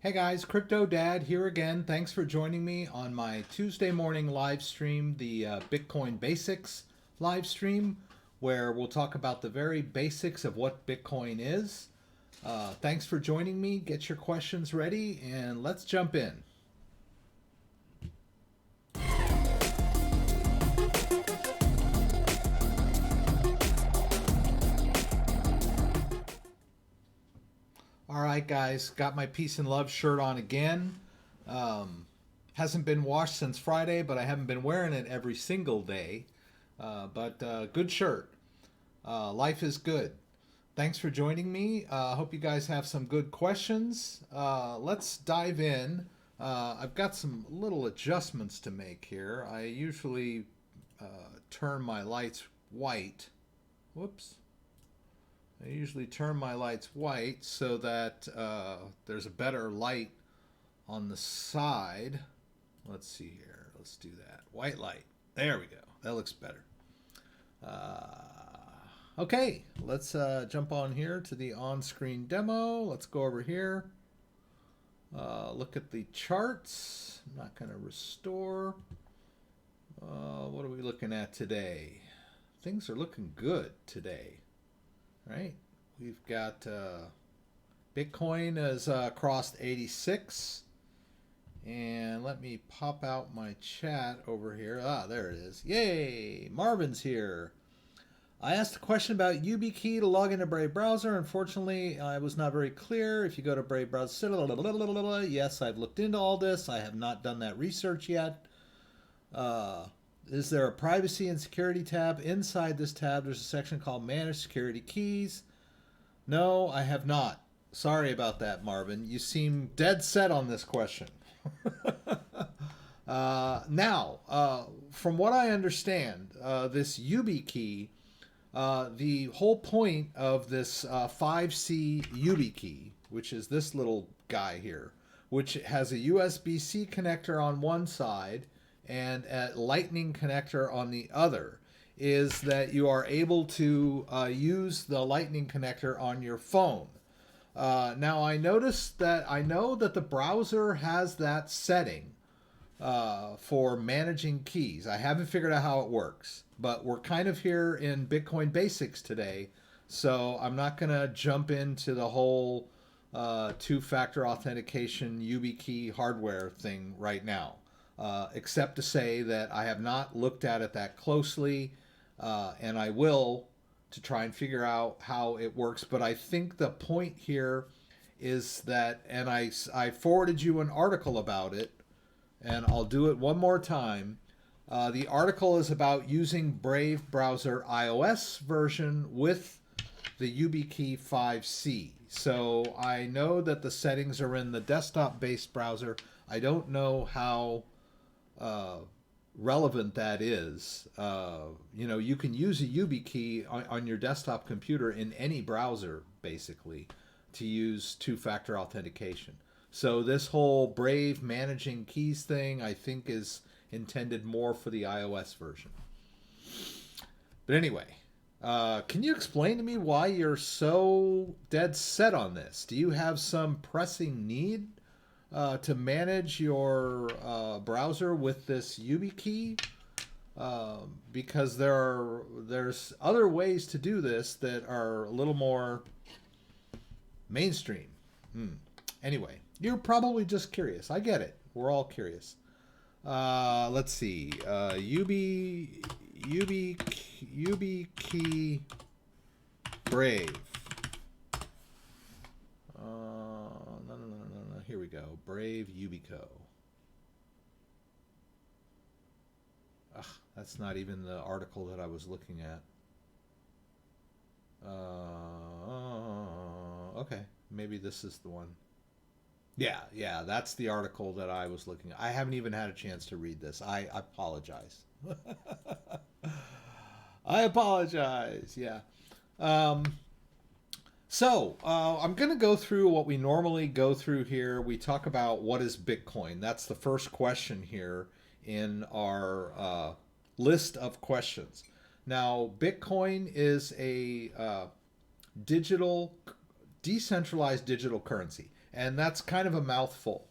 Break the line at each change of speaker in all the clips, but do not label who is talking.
Hey guys, CryptoDad here again. Thanks for joining me on my Tuesday morning live stream, the Bitcoin Basics live stream, where we'll talk about the very basics of what Bitcoin is. Thanks for joining me. Get your questions ready and let's jump in. All right, guys, got my peace and love shirt on again. Hasn't been washed since Friday, but I haven't been wearing it every single day. But good shirt. Life is good. Thanks for joining me. I hope you guys have some good questions. Let's dive in. I've got some little adjustments to make here. I usually turn my lights white. Whoops. I usually turn my lights white so that there's a better light on the side. Let's see here. Let's do that. White light. There we go. That looks better. Okay, let's jump on here to the on-screen demo. Let's go over here. Look at the charts. I'm not going to restore. What are we looking at today? Things are looking good today. Right? We've got Bitcoin has crossed 86. And let me pop out my chat over here. Ah, there it is. Yay! Marvin's here. I asked a question about YubiKey to log into Brave browser. Unfortunately, I was not very clear. If you go to Brave browser, yes, I've looked into all this. I have not done that research yet. Is there a privacy and security tab? Inside this tab, there's a section called Manage Security Keys. No, I have not. Sorry about that, Marvin. You seem dead set on this question. Now, from what I understand, this YubiKey, the whole point of this 5C YubiKey, which is this little guy here, which has a USB-C connector on one side and a lightning connector on the other, is that you are able to use the lightning connector on your phone. Now I noticed that I know that the browser has that setting for managing keys. I haven't figured out how it works, but we're kind of here in Bitcoin Basics today, so I'm not going to jump into the whole two-factor authentication YubiKey hardware thing right now. Except to say that I have not looked at it that closely, and I will to try and figure out how it works. But I think the point here is that, and I forwarded you an article about it, and I'll do it one more time. The article is about using Brave browser iOS version with the YubiKey 5C. So I know that the settings are in the desktop-based browser. I don't know how relevant that is. You know, you can use a YubiKey on your desktop computer in any browser, basically, to use two-factor authentication. So this whole Brave managing keys thing, I think, is intended more for the iOS version. But anyway, can you explain to me why you're so dead set on this? Do you have some pressing need to manage your browser with this YubiKey? Because there's other ways to do this that are a little more mainstream. Anyway, you're probably just curious. I get it. We're all curious. Let's see. YubiKey Brave. No. Here we go. Brave Yubico. Ugh, that's not even the article that I was looking at. Okay. Maybe this is the one. Yeah, that's the article that I was looking at. I haven't even had a chance to read this. I apologize. I apologize. Yeah. I'm going to go through what we normally go through here. We talk about what is Bitcoin. That's the first question here in our list of questions. Now, Bitcoin is a decentralized digital currency. and that's kind of a mouthful.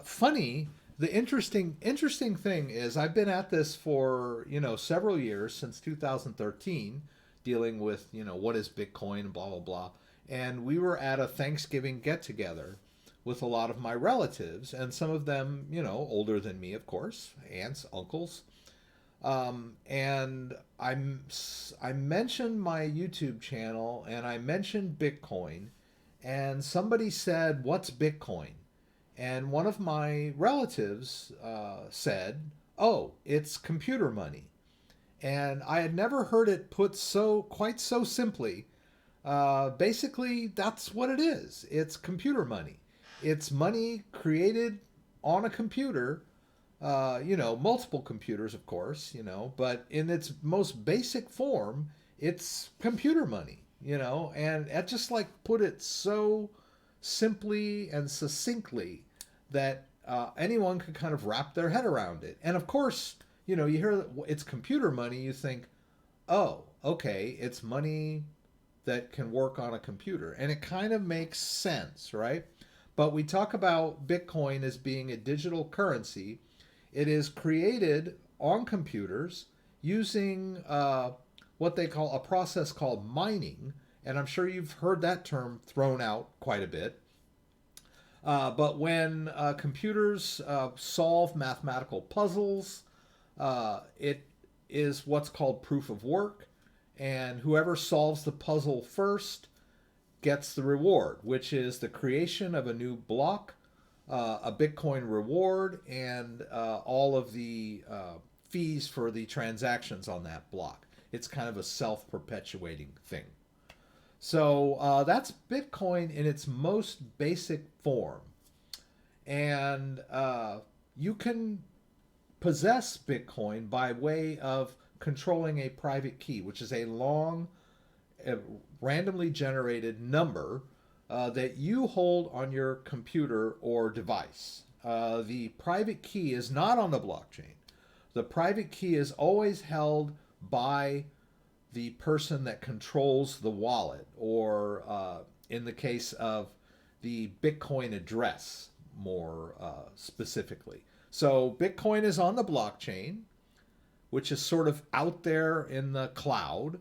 Funny, the interesting thing is I've been at this for several years, since 2013, dealing with what is Bitcoin and blah blah blah. And we were at a Thanksgiving get together with a lot of my relatives, and some of them older than me, of course, aunts, uncles. And I mentioned my YouTube channel and I mentioned Bitcoin, and somebody said, "What's Bitcoin?" And one of my relatives said, "Oh, it's computer money." And I had never heard it put quite so simply. Basically, that's what it is. It's computer money. It's money created on a computer, multiple computers, of course, but in its most basic form, it's computer money, and I just like put it so simply and succinctly that anyone could kind of wrap their head around it. And of course, you hear that it's computer money, you think, oh, okay, it's money that can work on a computer. And it kind of makes sense, right? But we talk about Bitcoin as being a digital currency. It is created on computers using what they call a process called mining. And I'm sure you've heard that term thrown out quite a bit. But when computers solve mathematical puzzles, it is what's called proof of work. And whoever solves the puzzle first gets the reward, which is the creation of a new block, a Bitcoin reward, and all of the fees for the transactions on that block. It's kind of a self-perpetuating thing. So that's Bitcoin in its most basic form. And you can possess Bitcoin by way of controlling a private key, which is a long, randomly generated number that you hold on your computer or device. The private key is not on the blockchain. The private key is always held by the person that controls the wallet, or in the case of the Bitcoin address, more specifically. So Bitcoin is on the blockchain, which is sort of out there in the cloud,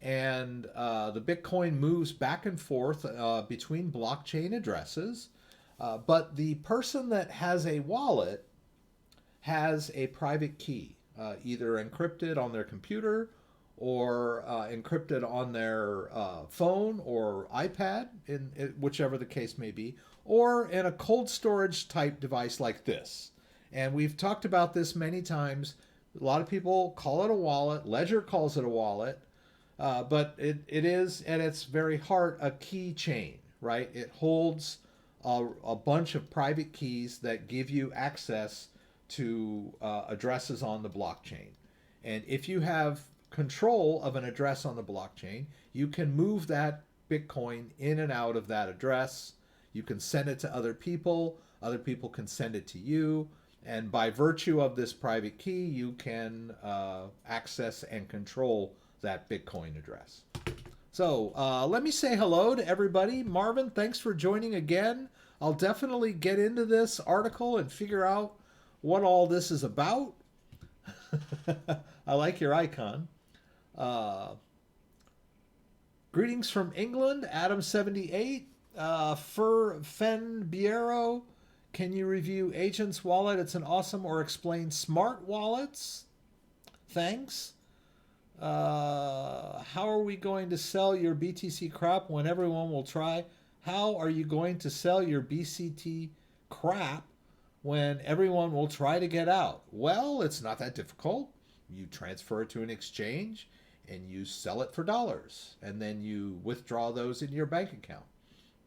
and the Bitcoin moves back and forth between blockchain addresses. But the person that has a wallet has a private key, either encrypted on their computer or encrypted on their phone or iPad, in whichever the case may be, or in a cold storage type device like this. And we've talked about this many times. A lot of people call it a wallet. Ledger calls it a wallet. But it is, at its very heart, a key chain, right? It holds a bunch of private keys that give you access to addresses on the blockchain. And if you have control of an address on the blockchain, you can move that Bitcoin in and out of that address. You can send it to other people can send it to you. And by virtue of this private key, you can access and control that Bitcoin address. So let me say hello to everybody. Marvin, thanks for joining again. I'll definitely get into this article and figure out what all this is about. I like your icon. Greetings from England, Adam78, Fen Biero. Can you review Agent's wallet? It's an awesome, or explain smart wallets. Thanks. How are we going to sell your BTC crap when everyone will try? How are you going to sell your BCT crap when everyone will try to get out? Well, it's not that difficult. You transfer it to an exchange and you sell it for dollars, and then you withdraw those in your bank account.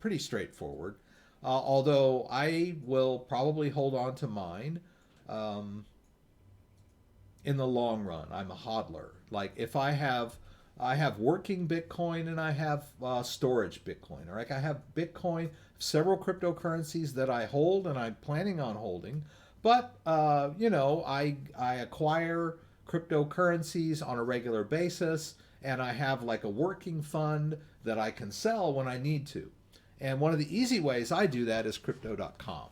Pretty straightforward. Although I will probably hold on to mine in the long run. I'm a hodler. Like if I have working Bitcoin and I have storage Bitcoin. Or like I have Bitcoin, several cryptocurrencies that I hold and I'm planning on holding. But I acquire cryptocurrencies on a regular basis, and I have like a working fund that I can sell when I need to. And one of the easy ways I do that is crypto.com,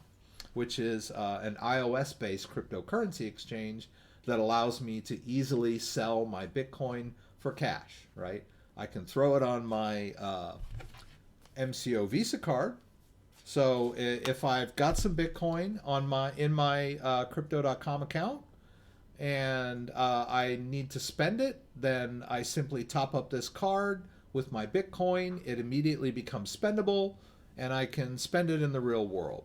which is an iOS-based cryptocurrency exchange that allows me to easily sell my Bitcoin for cash, right? I can throw it on my MCO Visa card. So if I've got some Bitcoin on in my crypto.com account and I need to spend it, then I simply top up this card with my Bitcoin. It immediately becomes spendable and I can spend it in the real world.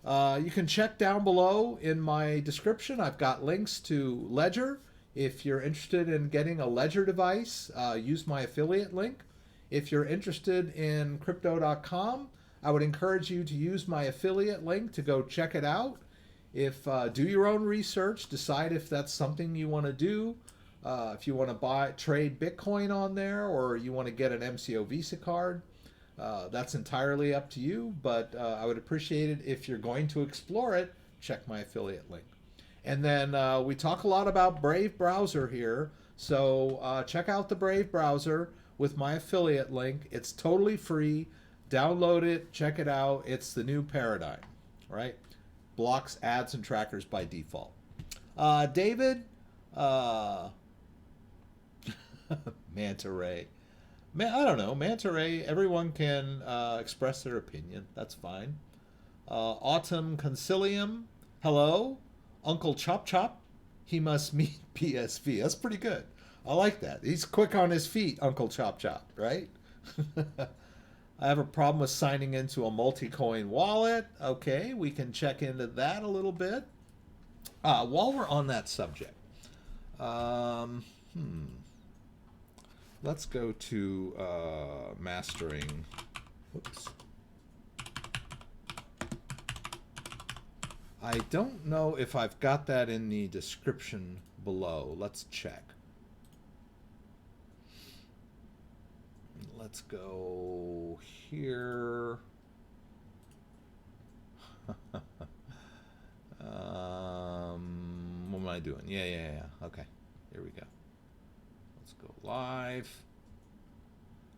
You can check down below in my description. I've got links to Ledger. If you're interested in getting a Ledger device, use my affiliate link. If you're interested in crypto.com, I would encourage you to use my affiliate link to go check it out. Do your own research, decide if that's something you want to do. If you want to trade Bitcoin on there, or you want to get an MCO Visa card, that's entirely up to you. But I would appreciate it if you're going to explore it. Check my affiliate link. And then we talk a lot about Brave browser here, so check out the Brave browser with my affiliate link. It's totally free. Download it, check it out. It's the new paradigm, right? Blocks ads and trackers by default. David, Manta Ray. I don't know, Manta Ray, everyone can express their opinion. That's fine. Autumn Concilium, hello. Uncle Chop Chop, he must meet PSV. That's pretty good. I like that. He's quick on his feet, Uncle Chop Chop, right? I have a problem with signing into a multi-coin wallet. Okay, we can check into that a little bit. While we're on that subject, let's go to mastering. Whoops. I don't know if I've got that in the description below. Let's check. Let's go here. What am I doing? Yeah. Okay, here we go. Let's go live.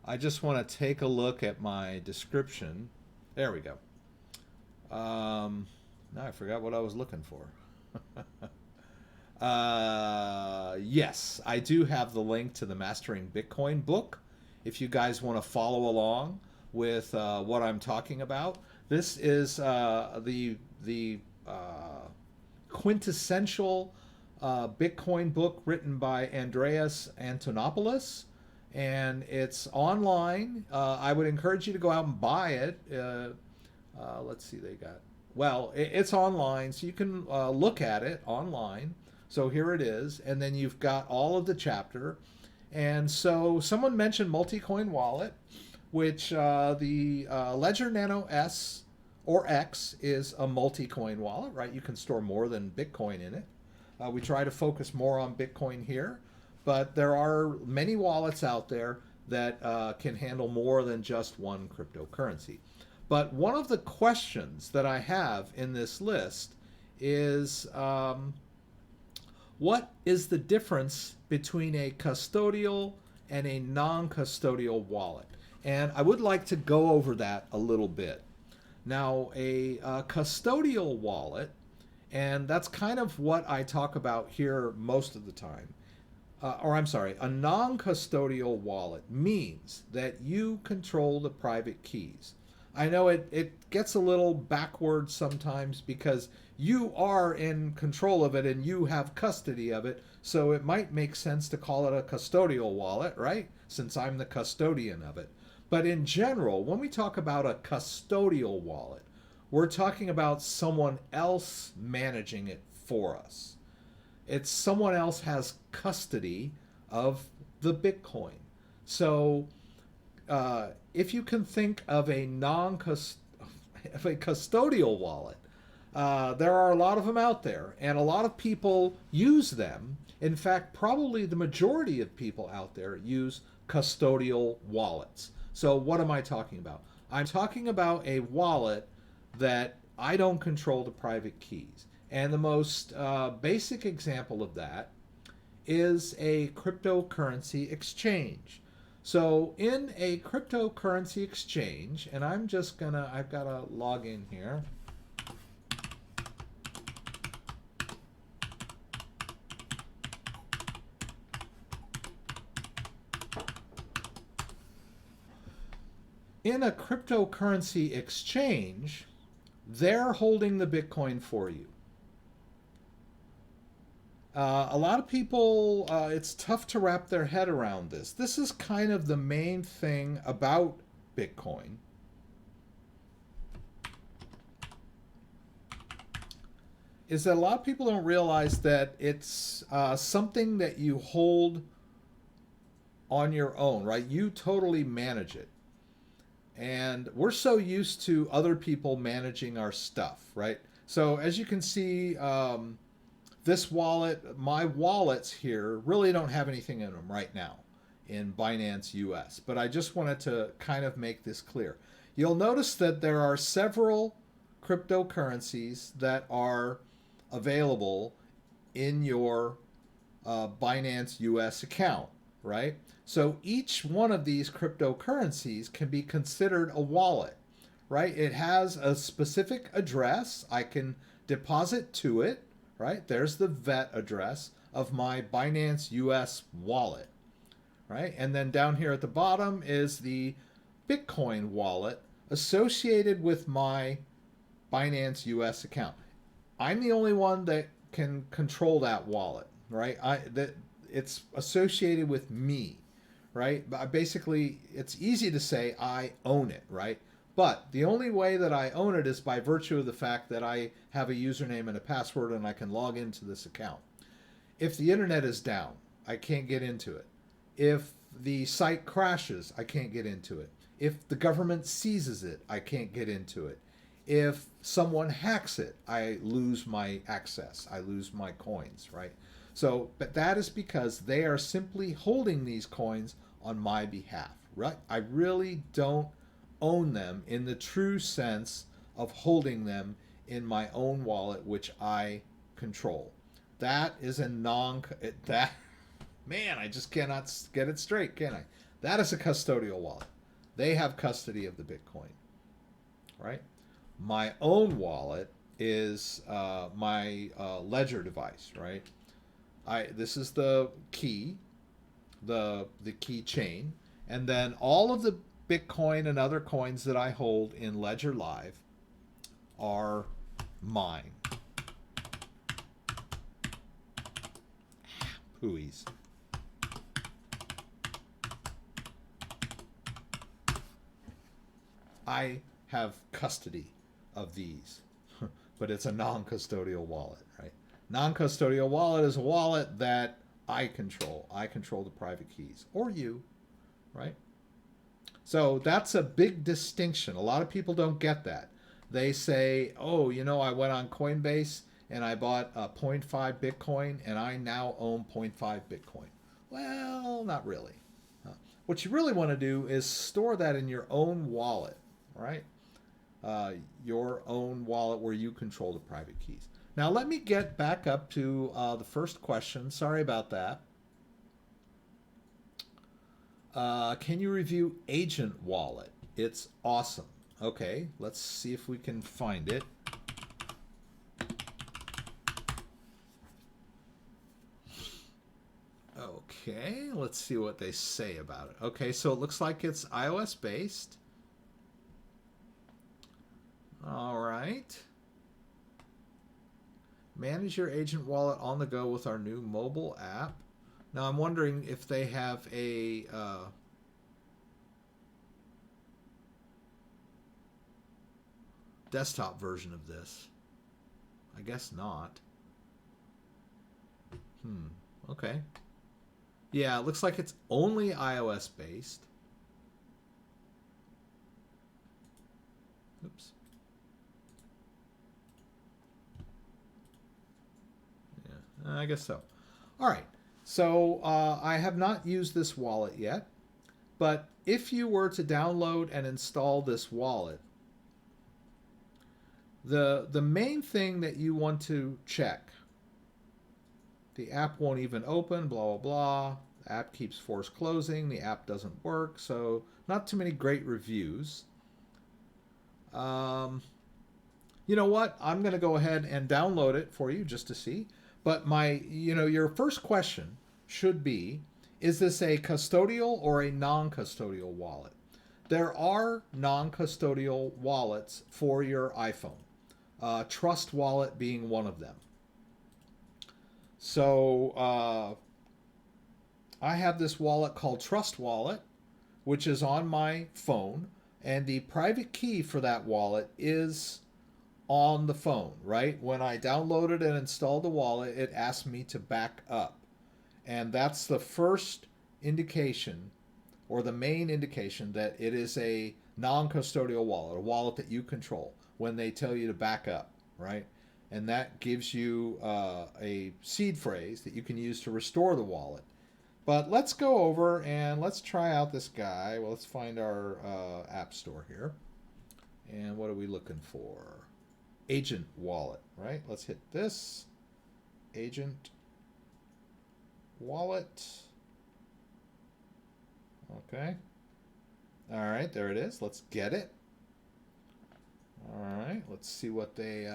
I just want to take a look at my description. There we go. Now I forgot what I was looking for. Yes, I do have the link to the Mastering Bitcoin book. If you guys want to follow along with what I'm talking about, this is the quintessential Bitcoin book written by Andreas Antonopoulos, and it's online. I would encourage you to go out and buy it. Let's see, it's online, so you can look at it online. So here it is, and then you've got all of the chapter. And so someone mentioned multi-coin wallet, which the Ledger Nano S or X is a multi-coin wallet, right? You can store more than Bitcoin in it. We try to focus more on Bitcoin here, but there are many wallets out there that can handle more than just one cryptocurrency. But one of the questions that I have in this list is what is the difference between a custodial and a non-custodial wallet? And I would like to go over that a little bit. Now, a custodial wallet, and that's kind of what I talk about here most of the time, a non-custodial wallet means that you control the private keys. I know it gets a little backwards sometimes because you are in control of it and you have custody of it, so it might make sense to call it a custodial wallet, right? Since I'm the custodian of it. But in general, when we talk about a custodial wallet, we're talking about someone else managing it for us. It's someone else has custody of the Bitcoin. So if you can think of a custodial wallet, there are a lot of them out there, and a lot of people use them. In fact, probably the majority of people out there use custodial wallets. So what am I talking about? I'm talking about a wallet that I don't control the private keys. And the most basic example of that is a cryptocurrency exchange. So in a cryptocurrency exchange, and I've got to log in here. In a cryptocurrency exchange, they're holding the Bitcoin for you. A lot of people, it's tough to wrap their head around this. This is kind of the main thing about Bitcoin. Is that a lot of people don't realize that it's something that you hold on your own, right? You totally manage it. And we're so used to other people managing our stuff, right? So as you can see, this wallet, my wallets here really don't have anything in them right now in Binance US, but I just wanted to kind of make this clear. You'll notice that there are several cryptocurrencies that are available in your Binance US account, right? So each one of these cryptocurrencies can be considered a wallet, right? It has a specific address. I can deposit to it, right? There's the vet address of my Binance US wallet, right? And then down here at the bottom is the Bitcoin wallet associated with my Binance US account. I'm the only one that can control that wallet, right? It's associated with me, right? But basically, it's easy to say I own it, right? But the only way that I own it is by virtue of the fact that I have a username and a password and I can log into this account. If the internet is down, I can't get into it. If the site crashes, I can't get into it. If the government seizes it, I can't get into it. If someone hacks it, I lose my access. I lose my coins, right? So, but that is because they are simply holding these coins on my behalf, right? I really don't own them in the true sense of holding them in my own wallet, which I control. That is a man, I just cannot get it straight, can I? That is a custodial wallet. They have custody of the Bitcoin, right? My own wallet is my ledger device, right? This is the key, the key chain, and then all of the Bitcoin and other coins that I hold in Ledger Live are mine. Pooies. I have custody of these, but it's a non-custodial wallet, right? Non-custodial wallet is a wallet that I control. I control the private keys, or you, right? So that's a big distinction. A lot of people don't get that. They say, oh, you know, I went on Coinbase and I bought a 0.5 Bitcoin and I now own 0.5 Bitcoin. Well, not really. What you really want to do is store that in your own wallet, right? Your own wallet where you control the private keys. Now let me get back up to the first question. Sorry about that. Can you review Agent Wallet? It's awesome. Okay, let's see if we can find it. Okay, let's see what they say about it. Okay, so it looks like it's iOS based. All right. Manage your Agent Wallet on the go with our new mobile app. Now I'm wondering if they have a desktop version of this. I guess not. Okay. Yeah, it looks like it's only iOS based. Oops. Yeah, I guess so. All right. So I have not used this wallet yet, but if you were to download and install this wallet, the main thing that you want to check, the app won't even open, blah, blah, blah. The app keeps force closing. The app doesn't work. So not too many great reviews. You know what? I'm going to go ahead and download it for you just to see. But your first question should be, is this a custodial or a non-custodial wallet? There are non-custodial wallets for your iPhone. Trust Wallet being one of them. So I have this wallet called Trust Wallet, which is on my phone, and the private key for that wallet is on the phone, right? When I downloaded and installed the wallet, it asked me to back up. And that's the first indication, or the main indication, that it is a non-custodial wallet, a wallet that you control, when they tell you to back up, right? And that gives you a seed phrase that you can use to restore the wallet. But let's go over and let's try out this guy. Well, let's find our app store here. And what are we looking for? Agent wallet, right? Let's hit this. Agent wallet. Okay. All right, there it is. Let's get it. All right, let's see what they...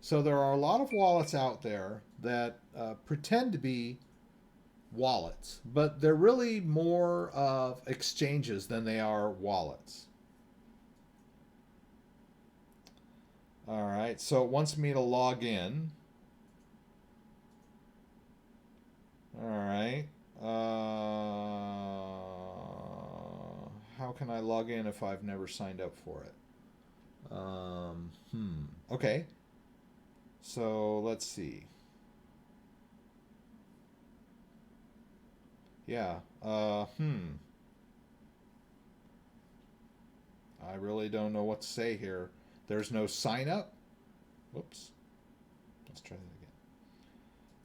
So there are a lot of wallets out there that pretend to be wallets, but they're really more of exchanges than they are wallets. All right, so it wants me to log in. All right. How can I log in if I've never signed up for it? Okay. So let's see. Yeah. I really don't know what to say here. There's no sign up. Whoops. Let's try that again.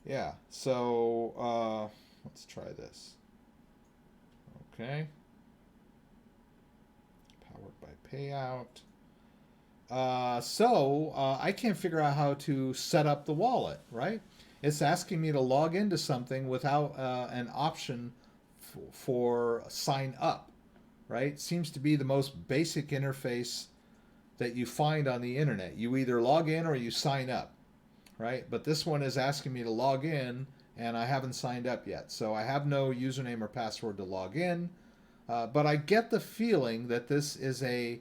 Yeah. So let's try this. Okay. Powered by payout. I can't figure out how to set up the wallet, right? It's asking me to log into something without an option for sign up, right? Seems to be the most basic interface that you find on the internet. You either log in or you sign up, right? But this one is asking me to log in, and I haven't signed up yet. So I have no username or password to log in. But I get the feeling that this is a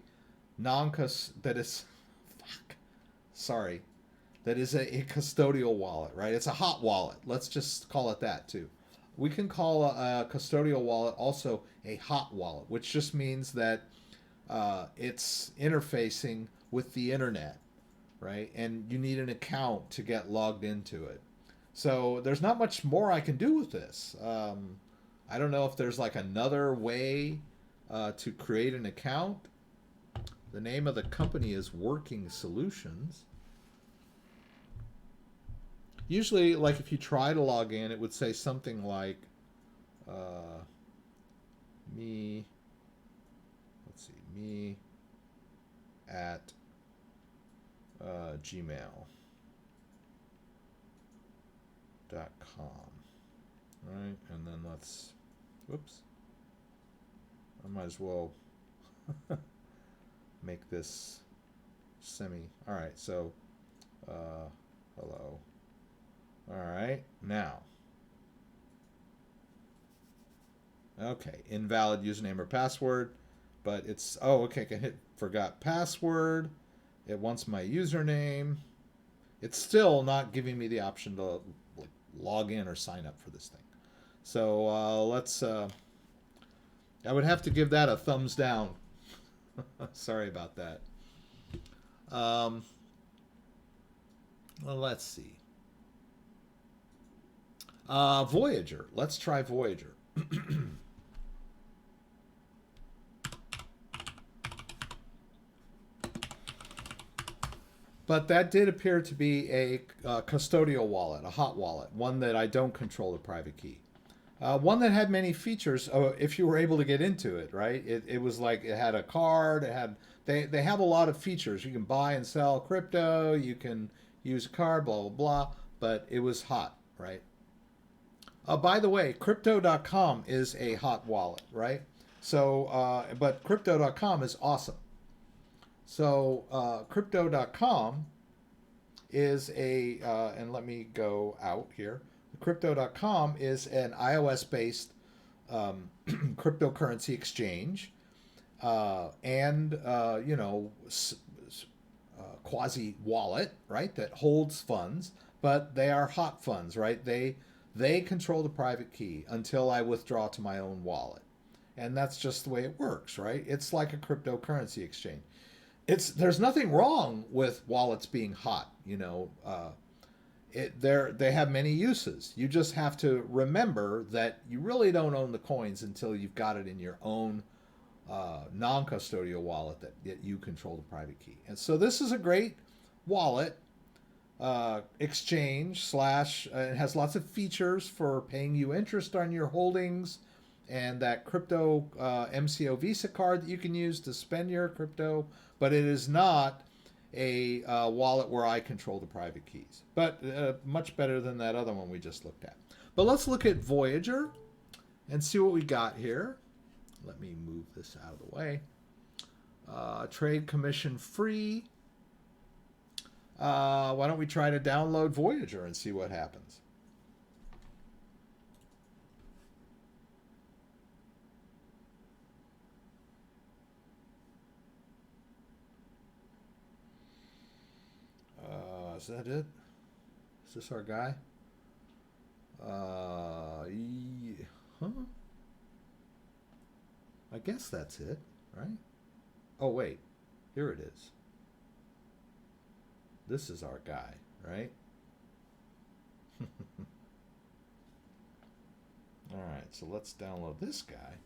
that is a custodial wallet, right? It's a hot wallet. Let's just call it that too. We can call a custodial wallet also a hot wallet, which just means that it's interfacing with the internet, right? And you need an account to get logged into it. So there's not much more I can do with this. I don't know if there's like another way to create an account. The name of the company is Working Solutions. Usually, like if you try to log in, it would say something like me at gmail.com, right? And then let's, whoops, I might as well make this semi. All right, so hello. All right, now. Okay, invalid username or password, but it's, oh, okay, I can hit forgot password. It wants my username. It's still not giving me the option to like, log in or sign up for this thing. So let's, I would have to give that a thumbs down. Sorry about that. Well, let's see. Voyager. Let's try Voyager. But that did appear to be a custodial wallet, a hot wallet, one that I don't control the private key. One that had many features if you were able to get into it, right? It was like it had a card. It had they have a lot of features. You can buy and sell crypto. You can use a card, blah, blah, blah. But it was hot, right? By the way, crypto.com is a hot wallet, right? So, but crypto.com is awesome. So, crypto.com is and let me go out here. Crypto.com is an iOS based cryptocurrency exchange and, quasi wallet, right? That holds funds, but they are hot funds, right? They control the private key until I withdraw to my own wallet. And that's just the way it works, right? It's like a cryptocurrency exchange. There's nothing wrong with wallets being hot, they have many uses. You just have to remember that you really don't own the coins until you've got it in your own non-custodial wallet that you control the private key. And so this is a great wallet exchange slash. It has lots of features for paying you interest on your holdings, and that crypto MCO Visa card that you can use to spend your crypto. But it is not a wallet where I control the private keys. But much better than that other one we just looked at. But let's look at Voyager and see what we got here. Let me move this out of the way. Trade commission free. Why don't we try to download Voyager and see what happens? Is that it? Is this our guy? Huh? I guess that's it, right? Oh, wait. Here it is. This is our guy, right? All right, so let's download this guy.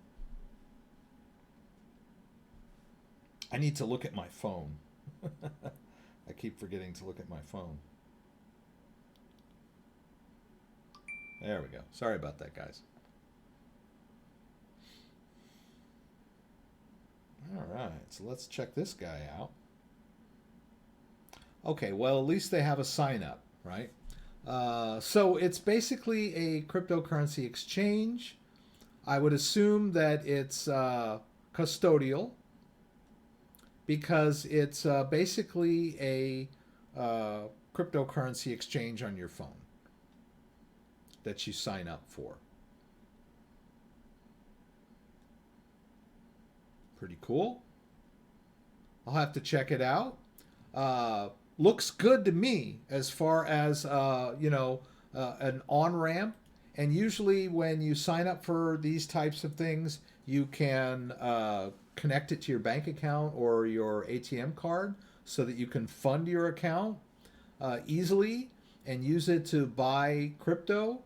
I need to look at my phone. I keep forgetting to look at my phone. There we go. Sorry about that, guys. All right, so let's check this guy out. Okay, well, at least they have a sign up, right? So it's basically a cryptocurrency exchange. I would assume that it's custodial because it's basically a cryptocurrency exchange on your phone that you sign up for. Pretty cool. I'll have to check it out. Looks good to me as far as an on-ramp. And usually when you sign up for these types of things, you can connect it to your bank account or your ATM card so that you can fund your account easily and use it to buy crypto.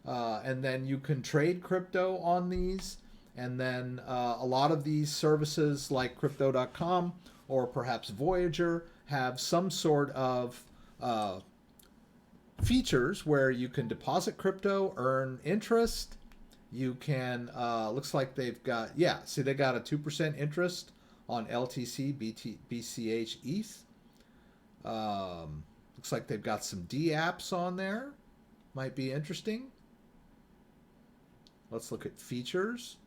And then you can trade crypto on these. And then a lot of these services like crypto.com or perhaps Voyager have some sort of features where you can deposit crypto, earn interest. You can, looks like they've got, yeah, see they got a 2% interest on LTC, BCH, ETH. Looks like they've got some D apps on there. Might be interesting. Let's look at features.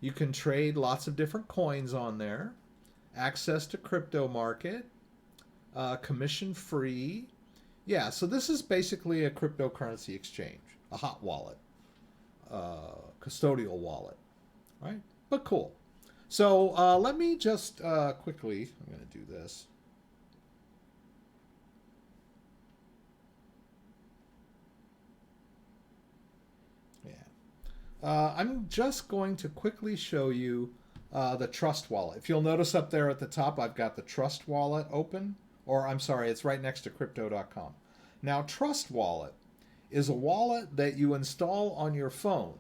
You can trade lots of different coins on there. Access to crypto market. Commission free. Yeah, so this is basically a cryptocurrency exchange. A hot wallet. Custodial wallet. Right? But cool. So let me just quickly, I'm going to do this. I'm just going to quickly show you the Trust Wallet. If you'll notice up there at the top, I've got the Trust Wallet open. Or I'm sorry, it's right next to crypto.com. Now, Trust Wallet is a wallet that you install on your phone,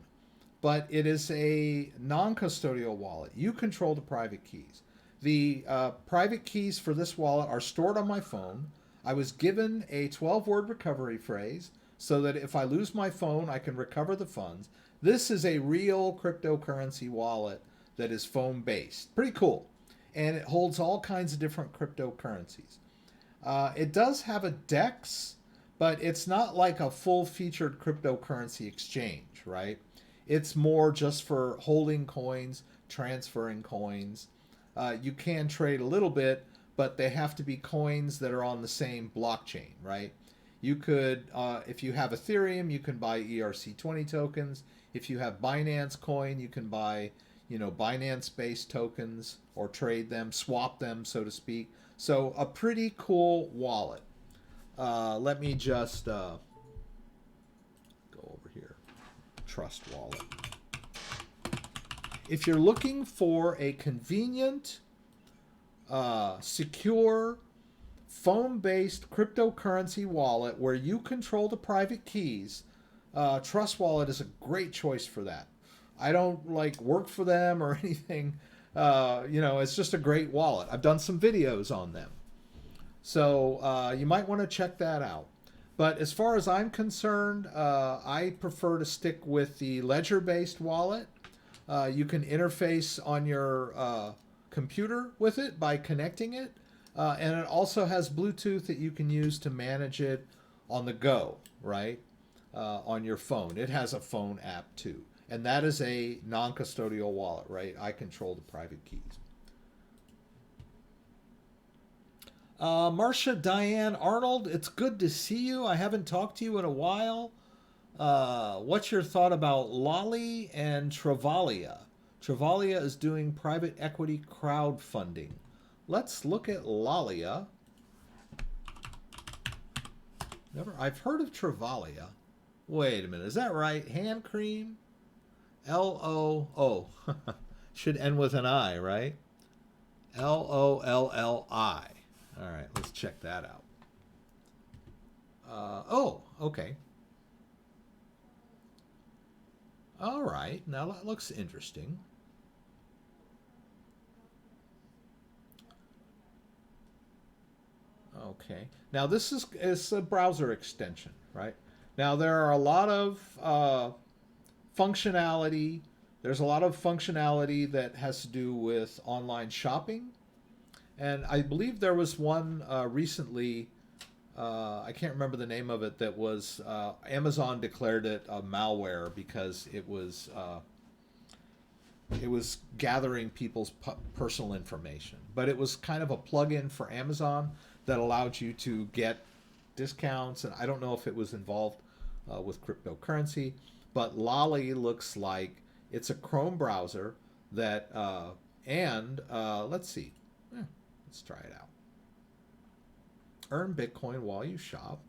but it is a non-custodial wallet. You control the private keys. The private keys for this wallet are stored on my phone. I was given a 12-word recovery phrase so that if I lose my phone, I can recover the funds. This is a real cryptocurrency wallet that is phone-based. Pretty cool. And it holds all kinds of different cryptocurrencies. It does have a DEX, but it's not like a full-featured cryptocurrency exchange, right? It's more just for holding coins, transferring coins. You can trade a little bit, but they have to be coins that are on the same blockchain, right? You could, if you have Ethereum, you can buy ERC20 tokens. If you have Binance coin, you can buy, Binance-based tokens or trade them, swap them, so to speak. So a pretty cool wallet. Let me just go over here. Trust wallet. If you're looking for a convenient, secure, phone-based cryptocurrency wallet where you control the private keys, Trust Wallet is a great choice for that. I don't work for them or anything. It's just a great wallet. I've done some videos on them. So you might want to check that out. But as far as I'm concerned, I prefer to stick with the ledger-based wallet. You can interface on your computer with it by connecting it. And it also has Bluetooth that you can use to manage it on the go, right? On your phone. It has a phone app too. And that is a non-custodial wallet, right? I control the private keys. Marcia Diane Arnold, it's good to see you. I haven't talked to you in a while. What's your thought about Lolly and Travalia? Travalia is doing private equity crowdfunding. Let's look at Lalia. I've heard of Travalia. Wait a minute, is that right? Hand cream? L-O-O. Should end with an I, right? L-O-L-L-I. All right, let's check that out. Oh, okay. All right, now that looks interesting. Okay, now this is a browser extension, right? Now there are a lot of functionality. There's a lot of functionality that has to do with online shopping. And I believe there was one recently, I can't remember the name of it, that was Amazon declared it a malware because it was gathering people's personal information. But it was kind of a plug-in for Amazon that allowed you to get discounts. And I don't know if it was involved with cryptocurrency, but Lolly looks like it's a Chrome browser that, let's see. Let's try it out. Earn Bitcoin while you shop.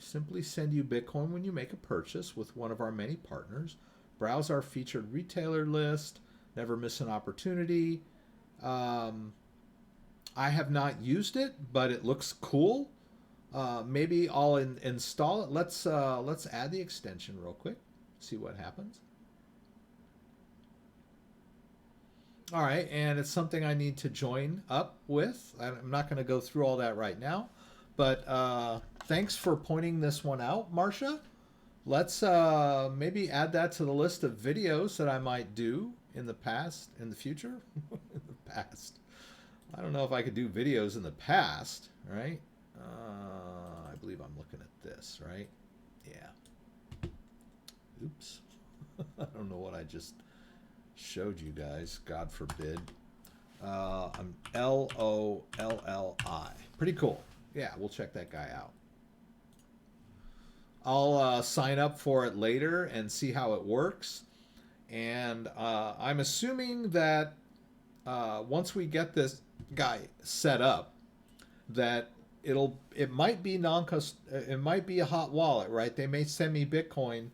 Simply send you Bitcoin when you make a purchase with one of our many partners. Browse our featured retailer list. Never miss an opportunity. I have not used it, but it looks cool. Maybe I'll install it. Let's add the extension real quick. See what happens. All right, and it's something I need to join up with. I'm not going to go through all that right now, but thanks for pointing this one out, Marcia. Let's maybe add that to the list of videos that I might do in the future. In the past. I don't know if I could do videos in the past, right? I believe I'm looking at this, right? Yeah. Oops. I don't know what I just showed you guys, God forbid. I'm L-O-L-L-I. Pretty cool. Yeah, we'll check that guy out. I'll sign up for it later and see how it works. And I'm assuming that once we get this guy set up, that it might be it might be a hot wallet, right? They may send me Bitcoin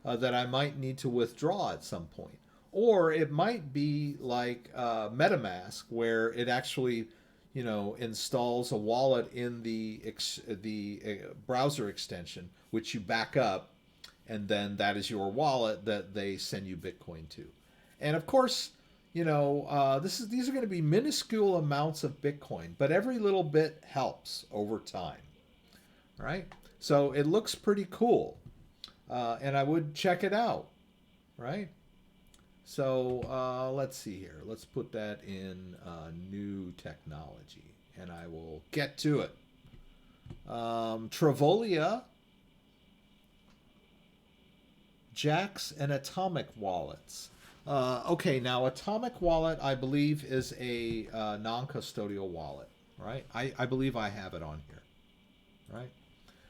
that I might need to withdraw at some point. Or it might be like MetaMask, where it actually, installs a wallet in the browser extension, which you back up, and then that is your wallet that they send you Bitcoin to. And of course, these are going to be minuscule amounts of Bitcoin, but every little bit helps over time, right? So it looks pretty cool, and I would check it out, right? So let's see here. Let's put that in new technology, and I will get to it. Travolia, Jax, and Atomic wallets. Okay, now Atomic wallet, I believe, is a non-custodial wallet, right? I believe I have it on here, right?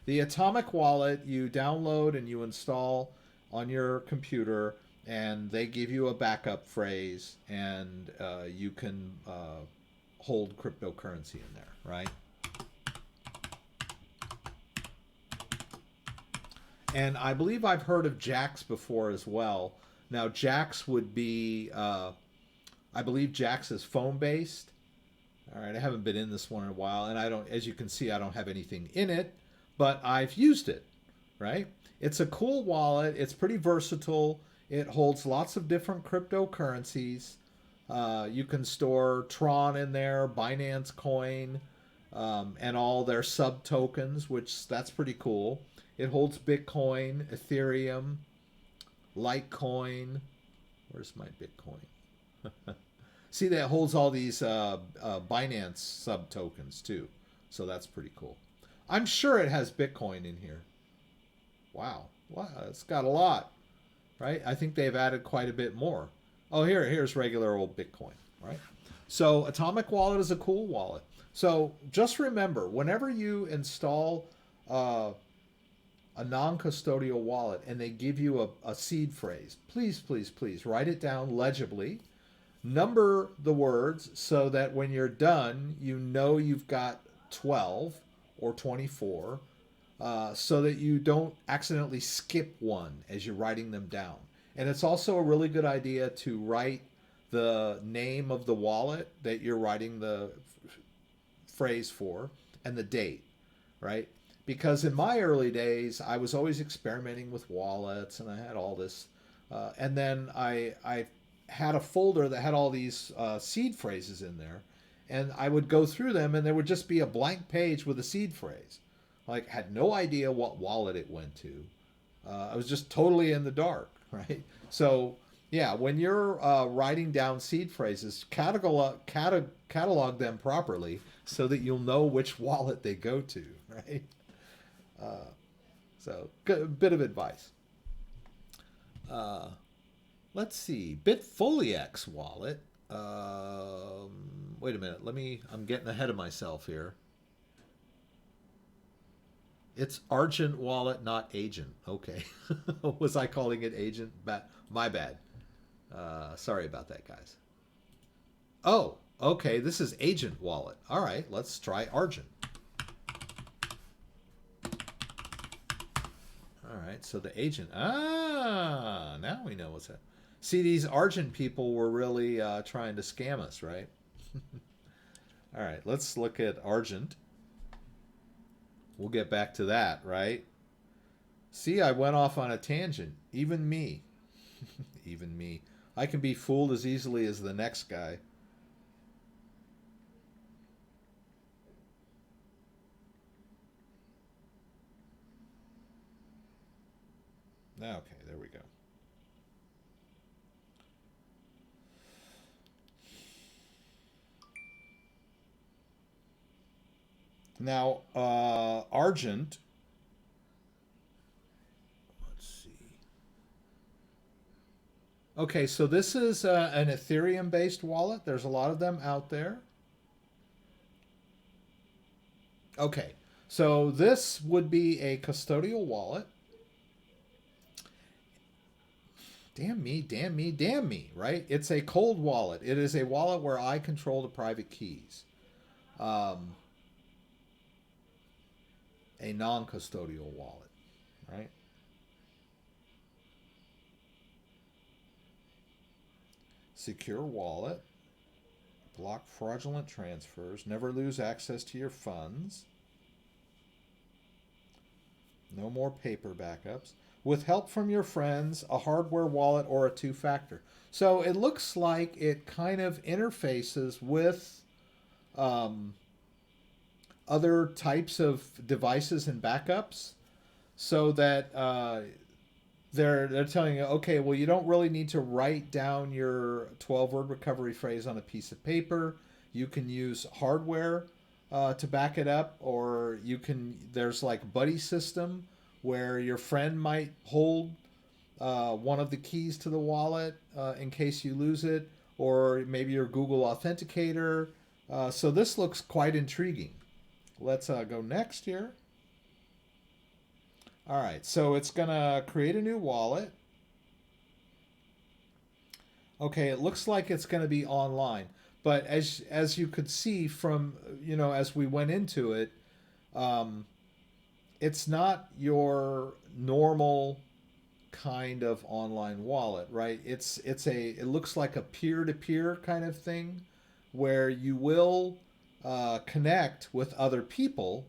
The Atomic wallet you download and you install on your computer, and they give you a backup phrase, and you can hold cryptocurrency in there, right? And I believe I've heard of Jax before as well. Now, Jax would be, I believe Jax is phone based. All right, I haven't been in this one in a while, and I don't, as you can see, I don't have anything in it, but I've used it, right? It's a cool wallet. It's pretty versatile. It holds lots of different cryptocurrencies. You can store Tron in there, Binance Coin, and all their sub tokens, which that's pretty cool. It holds Bitcoin, Ethereum, Litecoin. Where's my Bitcoin? See, that holds all these Binance sub tokens too. So that's pretty cool. I'm sure it has Bitcoin in here. Wow. Wow, it's got a lot, right? I think they've added quite a bit more. Oh, here's regular old Bitcoin, right? So Atomic Wallet is a cool wallet. So just remember, whenever you install a non-custodial wallet and they give you a seed phrase, please, please, please write it down legibly. Number the words so that when you're done, you know you've got 12 or 24, so that you don't accidentally skip one as you're writing them down. And it's also a really good idea to write the name of the wallet that you're writing the phrase for and the date, right? Because in my early days, I was always experimenting with wallets and I had all this. And then I had a folder that had all these seed phrases in there. And I would go through them and there would just be a blank page with a seed phrase. Like, had no idea what wallet it went to. I was just totally in the dark, right? So, yeah, when you're writing down seed phrases, catalog them properly so that you'll know which wallet they go to, right? So, good bit of advice. Let's see, Bitfoliex wallet. Wait a minute. I'm getting ahead of myself here. It's Argent wallet, not agent. Okay. Was I calling it agent? My bad. Sorry about that, guys. Oh, okay. This is agent wallet. All right. Let's try Argent. All right. So the agent. Now we know what's that. See, these Argent people were really trying to scam us, right? All right. Let's look at Argent. We'll get back to that, right? See, I went off on a tangent. Even me. Even me. I can be fooled as easily as the next guy. Okay, there we go. Now, Argent. Let's see. Okay, so this is an Ethereum-based wallet. There's a lot of them out there. Okay, so this would be a custodial wallet. Damn me, damn me, damn me, right? It's a cold wallet. It is a wallet where I control the private keys. A non-custodial wallet, right? Secure wallet. Block fraudulent transfers. Never lose access to your funds. No more paper backups. With help from your friends, a hardware wallet, or a two-factor. So it looks like it kind of interfaces with other types of devices and backups, so that they're telling you, okay, well, you don't really need to write down your 12-word recovery phrase on a piece of paper. You can use hardware to back it up, or you can. There's like buddy system where your friend might hold one of the keys to the wallet in case you lose it, or maybe your Google Authenticator. So this looks quite intriguing. Let's go next here. All right, so it's gonna create a new wallet. Okay, it looks like it's gonna be online, but as you could see from as we went into it, um, it's not your normal kind of online wallet, right? It looks like a peer-to-peer kind of thing where you will connect with other people.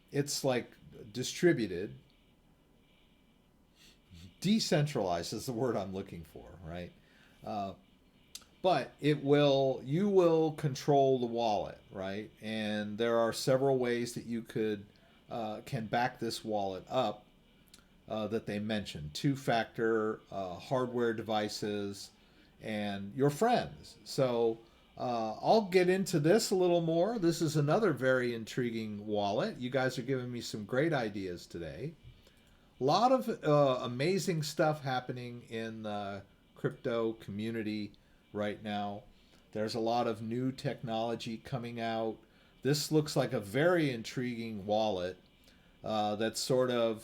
It's like distributed, decentralized is the word I'm looking for, right? Uh, but you will control the wallet, right? And there are several ways that you can back this wallet up that they mentioned: two-factor, hardware devices, and your friends. So I'll get into this a little more. This is another very intriguing wallet. You guys are giving me some great ideas today. A lot of amazing stuff happening in the crypto community right now. There's a lot of new technology coming out. This looks like a very intriguing wallet that sort of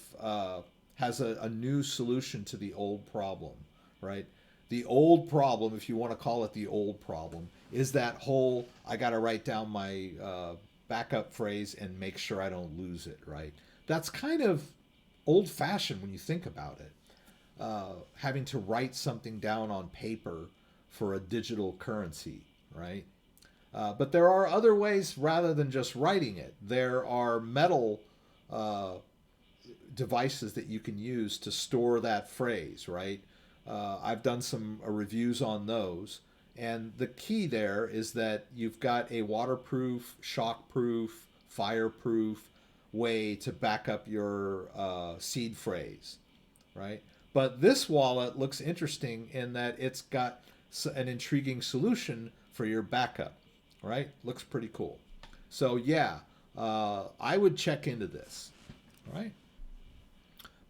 has a new solution to the old problem, right? The old problem, if you want to call it the old problem, is that whole I got to write down my backup phrase and make sure I don't lose it, right? That's kind of old-fashioned when you think about it. Having to write something down on paper for a digital currency, right? But there are other ways rather than just writing it. There are metal devices that you can use to store that phrase, right? I've done some reviews on those. And the key there is that you've got a waterproof, shockproof, fireproof way to back up your seed phrase, right? But this wallet looks interesting in that it's got an intriguing solution for your backup, right? Looks pretty cool. So yeah, I would check into this, right?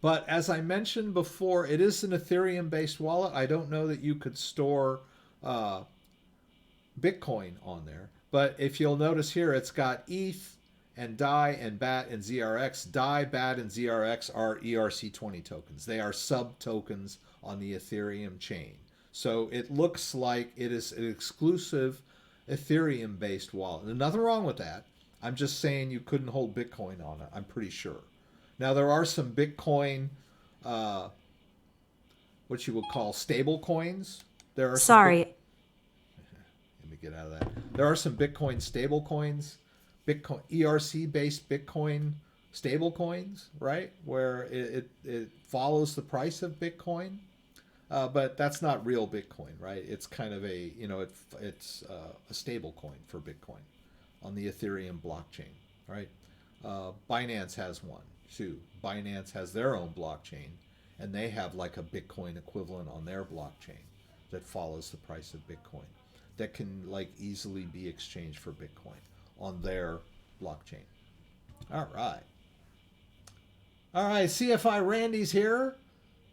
But as I mentioned before, it is an Ethereum-based wallet. I don't know that you could store Bitcoin on there. But if you'll notice here, it's got ETH and DAI and BAT and ZRX. DAI, BAT, and ZRX are ERC20 tokens. They are sub-tokens on the Ethereum chain. So it looks like it is an exclusive Ethereum-based wallet. There's nothing wrong with that. I'm just saying you couldn't hold Bitcoin on it, I'm pretty sure. Now, there are some Bitcoin, what you would call stable coins. There are
Sorry.
Let me get out of that. There are some Bitcoin stable coins, Bitcoin ERC-based Bitcoin stable coins, right? Where it follows the price of Bitcoin. But that's not real Bitcoin, right? It's kind of a, it's a stable coin for Bitcoin on the Ethereum blockchain, right? Binance has one too. Binance has their own blockchain, and they have like a Bitcoin equivalent on their blockchain that follows the price of Bitcoin that can like easily be exchanged for Bitcoin on their blockchain. All right. All right, CFI Randy's here.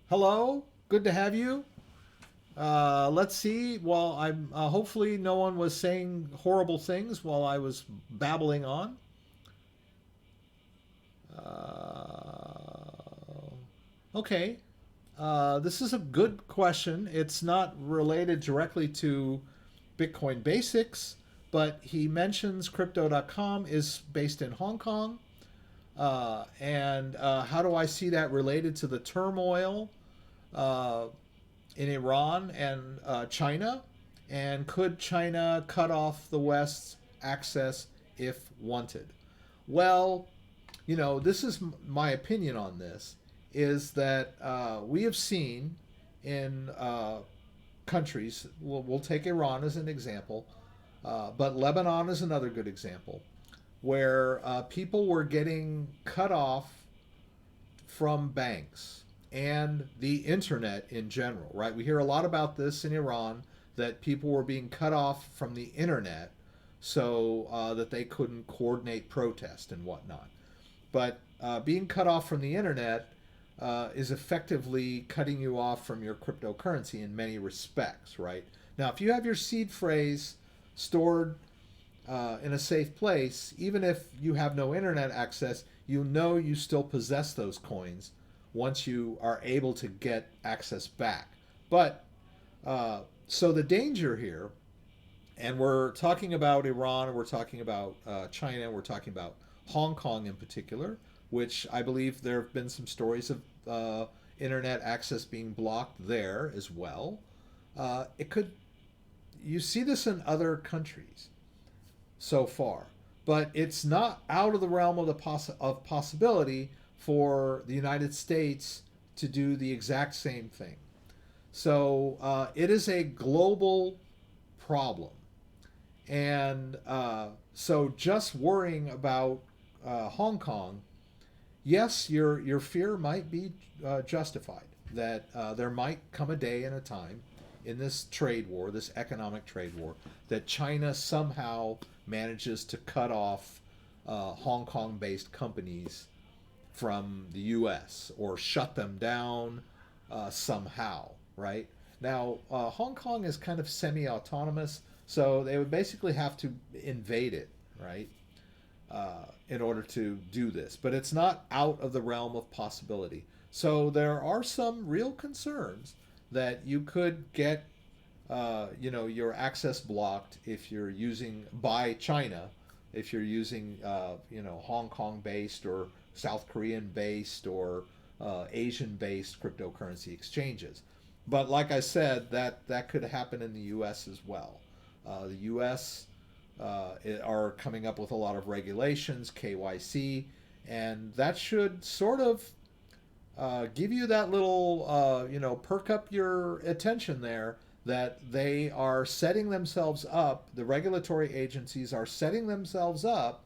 Hello, good to have you. Let's see. Well, I'm hopefully no one was saying horrible things while I was babbling on. Okay. This is a good question. It's not related directly to Bitcoin basics, but he mentions crypto.com is based in Hong Kong. And how do I see that related to the turmoil in Iran and China? And could China cut off the West's access if wanted? Well, this is my opinion on this, is that we have seen in countries, we'll take Iran as an example, but Lebanon is another good example, where people were getting cut off from banks and the internet in general, right? We hear a lot about this in Iran, that people were being cut off from the internet so that they couldn't coordinate protest and whatnot. But being cut off from the internet is effectively cutting you off from your cryptocurrency in many respects, right? Now, if you have your seed phrase stored in a safe place, even if you have no internet access, you know you still possess those coins once you are able to get access back. But so the danger here, and we're talking about Iran, we're talking about China, we're talking about Hong Kong in particular, which I believe there have been some stories of internet access being blocked there as well. It could, you see this in other countries so far, but it's not out of the realm of of possibility for the United States to do the exact same thing. So it is a global problem. And so just worrying about Hong Kong, yes, your fear might be justified that there might come a day and a time in this trade war, this economic trade war, that China somehow manages to cut off Hong Kong-based companies from the U.S. or shut them down somehow, right? Now, Hong Kong is kind of semi-autonomous, so they would basically have to invade it, right, in order to do this. But it's not out of the realm of possibility. So there are some real concerns that you could get, your access blocked if you're using by China, if you're using, Hong Kong-based or South Korean-based or Asian-based cryptocurrency exchanges. But like I said, that could happen in the U.S. as well. The U.S. Are coming up with a lot of regulations, KYC, and that should sort of give you that little, perk up your attention there, that they are setting themselves up, the regulatory agencies are setting themselves up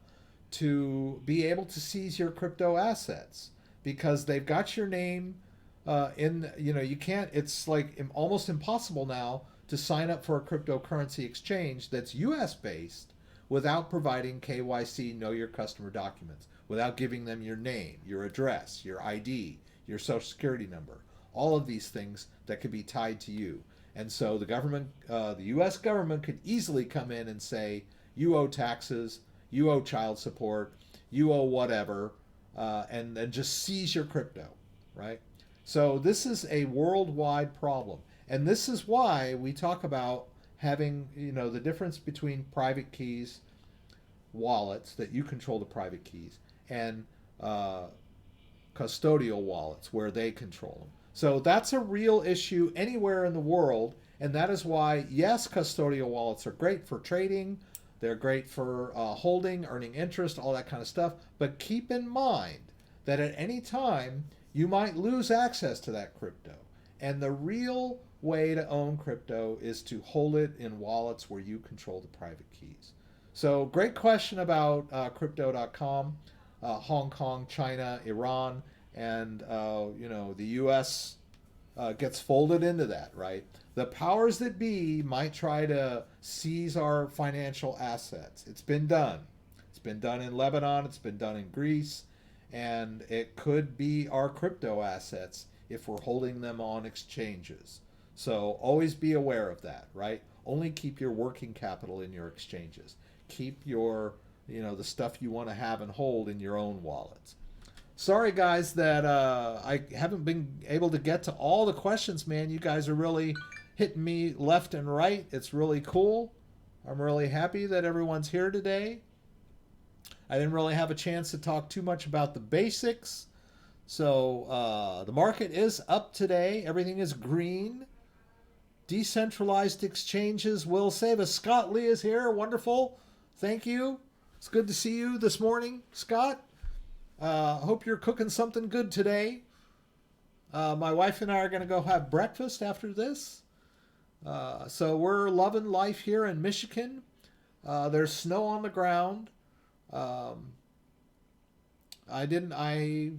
to be able to seize your crypto assets because they've got your name you can't, it's like almost impossible now to sign up for a cryptocurrency exchange that's US based without providing KYC, know your customer documents, without giving them your name, your address, your ID, your social security number, all of these things that could be tied to you. And so the government, the US government could easily come in and say, you owe taxes, you owe child support, you owe whatever, and then just seize your crypto, right? So this is a worldwide problem. And this is why we talk about having, the difference between private keys, wallets that you control the private keys, and custodial wallets where they control them. So that's a real issue anywhere in the world. And that is why, yes, custodial wallets are great for trading. They're great for holding, earning interest, all that kind of stuff. But keep in mind that at any time, you might lose access to that crypto. And the real way to own crypto is to hold it in wallets where you control the private keys. So great question about crypto.com, Hong Kong, China, Iran, and the U.S. Gets folded into that, right? The powers that be might try to seize our financial assets. It's been done. It's been done in Lebanon. It's been done in Greece. And it could be our crypto assets if we're holding them on exchanges. So always be aware of that, right? Only keep your working capital in your exchanges. Keep your, the stuff you want to have and hold in your own wallets. Sorry, guys, that I haven't been able to get to all the questions, man. You guys are really hitting me left and right. It's really cool. I'm really happy that everyone's here today. I didn't really have a chance to talk too much about the basics. So the market is up today. Everything is green. Decentralized exchanges will save us. Scott Lee is here. Wonderful. Thank you. It's good to see you this morning, Scott. Hope you're cooking something good today. My wife and I are going to go have breakfast after this. So we're loving life here in Michigan. There's snow on the ground. I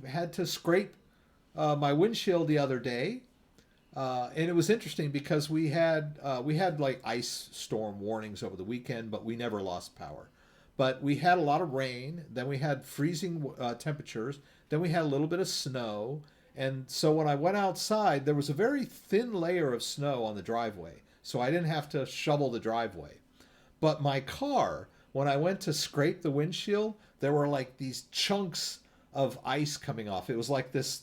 had to scrape my windshield the other day And it was interesting because we had like ice storm warnings over the weekend, but we never lost power. But we had a lot of rain, then we had freezing temperatures, then we had a little bit of snow, and so when I went outside, there was a very thin layer of snow on the driveway, so I didn't have to shovel the driveway. But my car, when I went to scrape the windshield, there were like these chunks of ice coming off. It was like this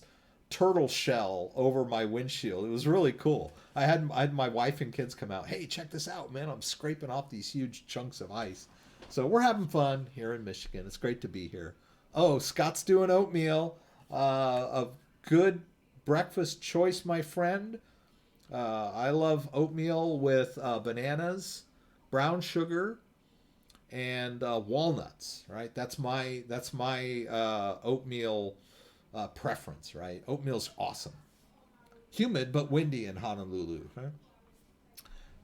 turtle shell over my windshield. It was really cool. I had my wife and kids come out. Hey, check this out, man! I'm scraping off these huge chunks of ice. So we're having fun here in Michigan. It's great to be here. Oh, Scott's doing oatmeal. A good breakfast choice, my friend. I love oatmeal with bananas, brown sugar, and walnuts. Right, that's my oatmeal preference. Right, oatmeal's awesome. Humid but windy in Honolulu. Right?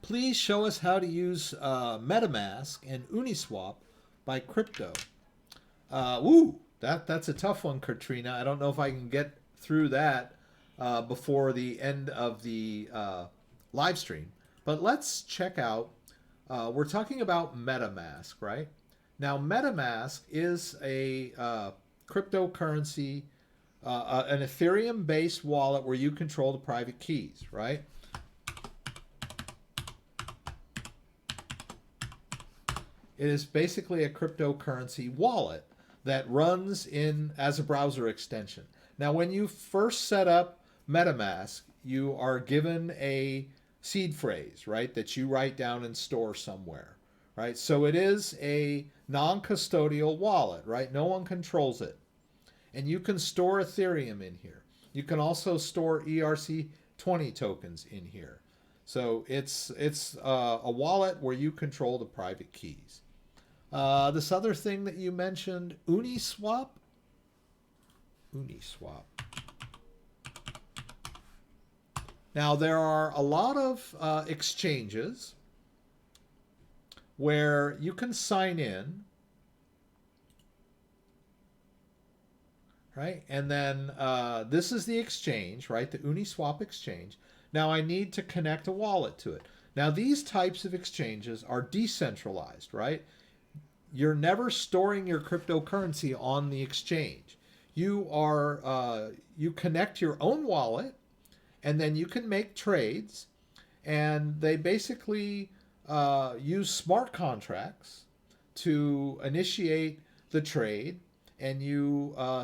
Please show us how to use MetaMask and Uniswap by Crypto. That's a tough one, Katrina. I don't know if I can get through that before the end of the live stream. But let's check out. We're talking about MetaMask, right? Now, MetaMask is a cryptocurrency, an Ethereum-based wallet where you control the private keys, right? It is basically a cryptocurrency wallet that runs in as a browser extension. Now, when you first set up MetaMask, you are given a seed phrase, right, that you write down and store somewhere, right? So it is a non-custodial wallet, right? No one controls it. And you can store Ethereum in here. You can also store ERC20 tokens in here. So it's a wallet where you control the private keys. This other thing that you mentioned, Uniswap. Uniswap. Now, there are a lot of exchanges where you can sign in, right? And then this is the exchange, right? The Uniswap exchange. Now, I need to connect a wallet to it. Now, these types of exchanges are decentralized, right? You're never storing your cryptocurrency on the exchange. You connect your own wallet, and then you can make trades, and they basically use smart contracts to initiate the trade, and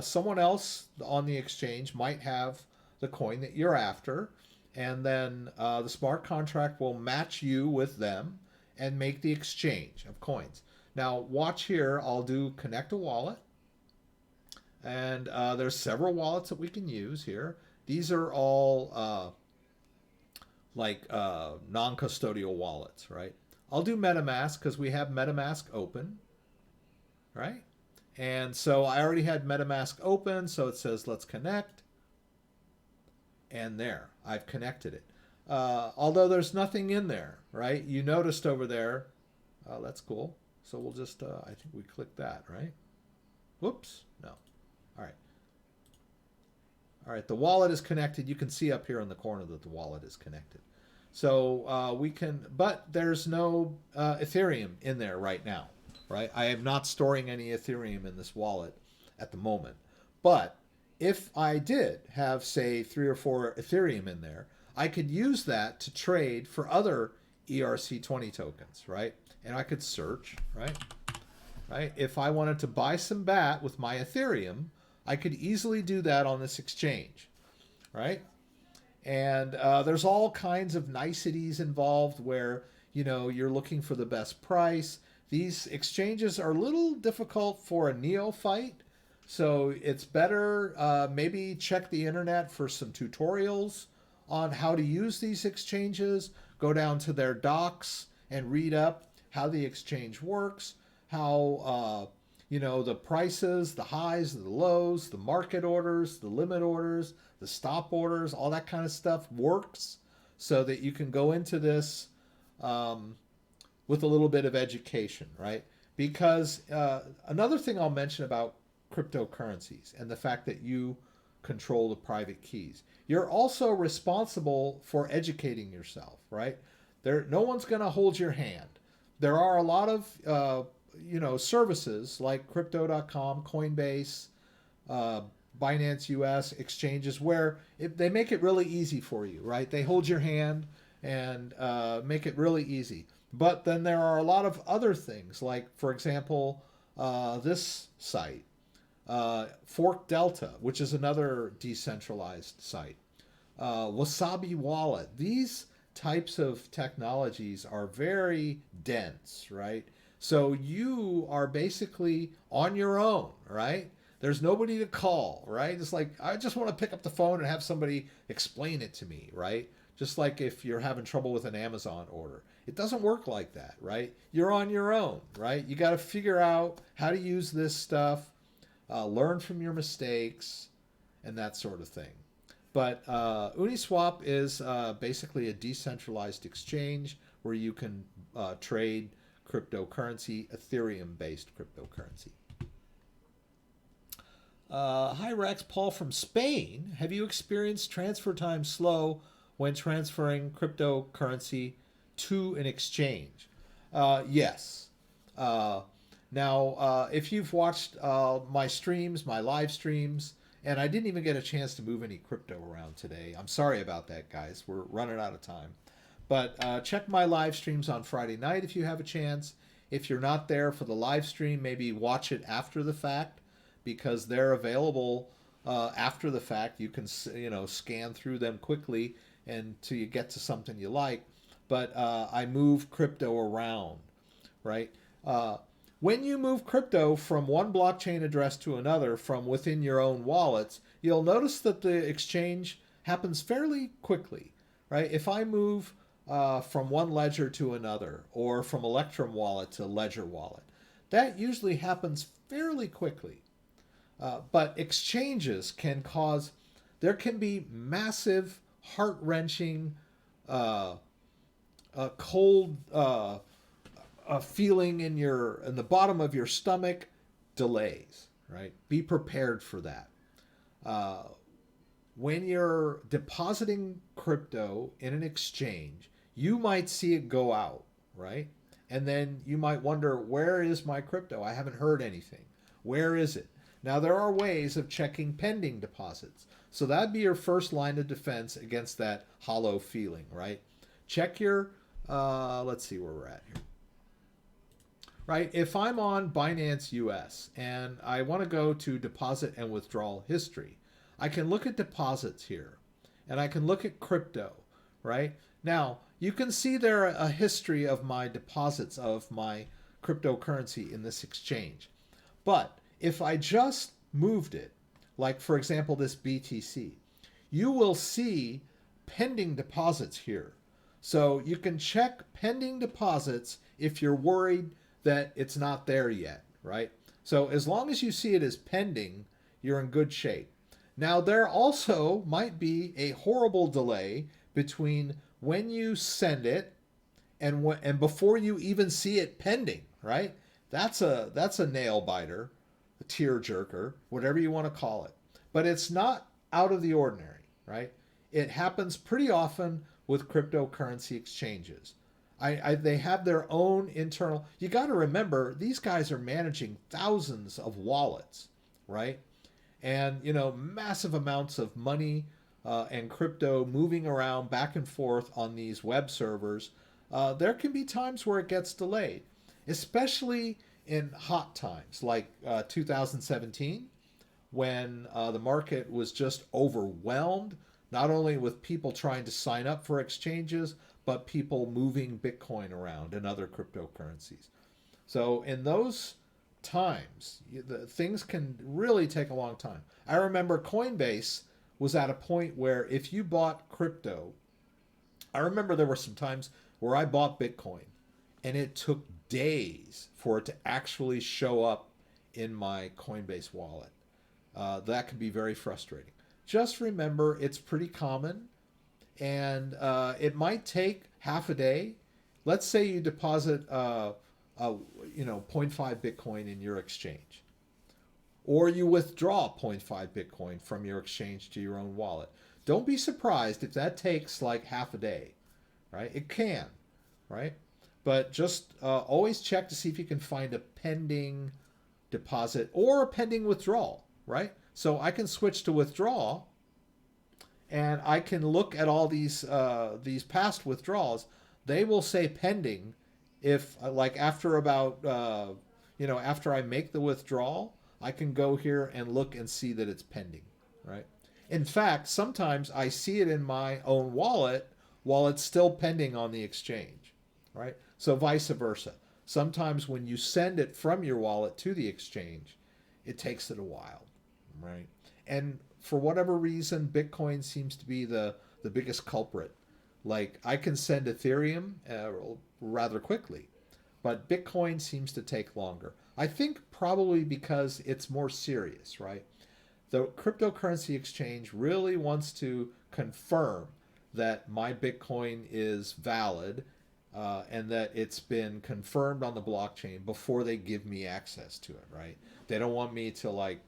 someone else on the exchange might have the coin that you're after, and then the smart contract will match you with them and make the exchange of coins. Now, watch here. I'll do connect a wallet. And there's several wallets that we can use here. These are all non-custodial wallets, right? I'll do MetaMask because we have MetaMask open, right? And so I already had MetaMask open, so it says let's connect. And there, I've connected it. Although there's nothing in there, right? You noticed over there. That's cool. So we'll just, I think we click that, right? Whoops, no. All right. All right, the wallet is connected. You can see up here in the corner that the wallet is connected. So we can, but there's no Ethereum in there right now, right? I am not storing any Ethereum in this wallet at the moment. But if I did have, say, 3 or 4 Ethereum in there, I could use that to trade for other ERC20 tokens, right? And I could search, right? Right? If I wanted to buy some BAT with my Ethereum, I could easily do that on this exchange, right? And there's all kinds of niceties involved where, you're looking for the best price. These exchanges are a little difficult for a neophyte, so it's better maybe check the internet for some tutorials on how to use these exchanges. Go down to their docs and read up how the exchange works, how the prices, the highs, the lows, the market orders, the limit orders, the stop orders, all that kind of stuff works, so that you can go into this with a little bit of education, right? Because another thing I'll mention about cryptocurrencies and the fact that you control the private keys. You're also responsible for educating yourself, right? No one's going to hold your hand. There are a lot of services like crypto.com, Coinbase, Binance US, exchanges where they make it really easy for you, right? They hold your hand and make it really easy. But then there are a lot of other things, like, for example, this site, Fork Delta, which is another decentralized site, Wasabi Wallet. These types of technologies are very dense, right? So you are basically on your own, right? There's nobody to call, right? It's like, I just want to pick up the phone and have somebody explain it to me, right? Just like if you're having trouble with an Amazon order. It doesn't work like that, right? You're on your own, right? You got to figure out how to use this stuff, learn from your mistakes, and that sort of thing. But Uniswap is basically a decentralized exchange where you can trade cryptocurrency, Ethereum-based cryptocurrency. Hi Rex, Paul from Spain. Have you experienced transfer time slow when transferring cryptocurrency to an exchange? Yes. Now, if you've watched my streams, my live streams, and I didn't even get a chance to move any crypto around today. I'm sorry about that, guys. We're running out of time. But check my live streams on Friday night if you have a chance. If you're not there for the live stream, maybe watch it after the fact, because they're available after the fact. You can scan through them quickly until you get to something you like. But I move crypto around, right? When you move crypto from one blockchain address to another from within your own wallets, you'll notice that the exchange happens fairly quickly, right? If I move from one ledger to another, or from Electrum wallet to Ledger wallet, that usually happens fairly quickly. But exchanges can cause, there can be massive, heart-wrenching, cold feeling in the bottom of your stomach delays, right? Be prepared for that. When you're depositing crypto in an exchange, you might see it go out, right? And then you might wonder, where is my crypto? I haven't heard anything. Where is it? Now, there are ways of checking pending deposits. So that'd be your first line of defense against that hollow feeling, right? Check your, let's see where we're at here. Right, if I'm on Binance US and I want to go to deposit and withdrawal history, I can look at deposits here, and I can look at crypto, right? Now, you can see there a history of my deposits of my cryptocurrency in this exchange. But if I just moved it, like for example this BTC, you will see pending deposits here. So you can check pending deposits if you're worried that it's not there yet, right? So as long as you see it as pending, you're in good shape. Now, there also might be a horrible delay between when you send it and before you even see it pending, right? That's a nail biter, a tear jerker, whatever you want to call it. But it's not out of the ordinary, right? It happens pretty often with cryptocurrency exchanges. They have their own internal. You got to remember, these guys are managing thousands of wallets, right? And massive amounts of money and crypto moving around back and forth on these web servers. There can be times where it gets delayed, especially in hot times like 2017, when the market was just overwhelmed, not only with people trying to sign up for exchanges, but people moving Bitcoin around and other cryptocurrencies. So in those times, things can really take a long time. I remember Coinbase was at a point where if you bought crypto, I remember there were some times where I bought Bitcoin and it took days for it to actually show up in my Coinbase wallet. That can be very frustrating. Just remember, it's pretty common, and it might take half a day. Let's say you deposit 0.5 Bitcoin in your exchange. or you withdraw zero point 0.5 Bitcoin from your exchange to your own wallet. Don't be surprised if that takes like half a day, right? It can, right? But just always check to see if you can find a pending deposit or a pending withdrawal, right? So I can switch to withdraw, and I can look at all these past withdrawals. They will say pending if like after about after I make the withdrawal, I can go here and look and see that it's pending, right? In fact, sometimes I see it in my own wallet while it's still pending on the exchange, right? So vice versa. Sometimes when you send it from your wallet to the exchange, it takes it a while, right? And for whatever reason, Bitcoin seems to be the biggest culprit. Like I can send Ethereum rather quickly, but Bitcoin seems to take longer. I think probably because it's more serious, right? The cryptocurrency exchange really wants to confirm that my Bitcoin is valid and that it's been confirmed on the blockchain before they give me access to it, right? They don't want me to like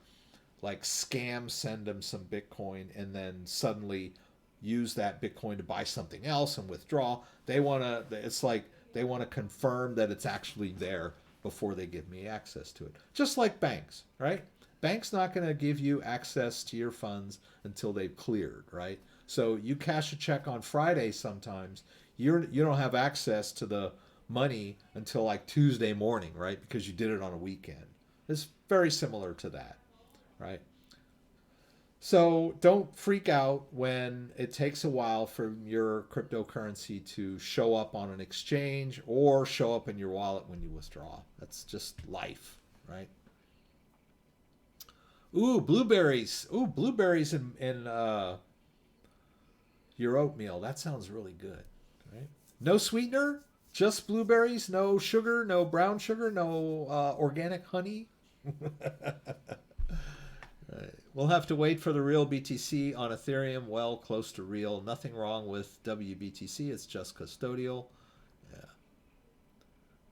scam send them some Bitcoin and then suddenly use that Bitcoin to buy something else and withdraw. They want to confirm that it's actually there before they give me access to it. Just like banks, right? Bank's not going to give you access to your funds until they've cleared, right? So you cash a check on Friday sometimes, you don't have access to the money until like Tuesday morning, right? Because you did it on a weekend. It's very similar to that, right? So don't freak out when it takes a while for your cryptocurrency to show up on an exchange or show up in your wallet when you withdraw. That's just life, right? Ooh, blueberries. Ooh, blueberries in your oatmeal. That sounds really good, right? No sweetener, just blueberries. No sugar, no brown sugar, no organic honey. Right. We'll have to wait for the real BTC on Ethereum. Well, close to real. Nothing wrong with WBTC. It's just custodial.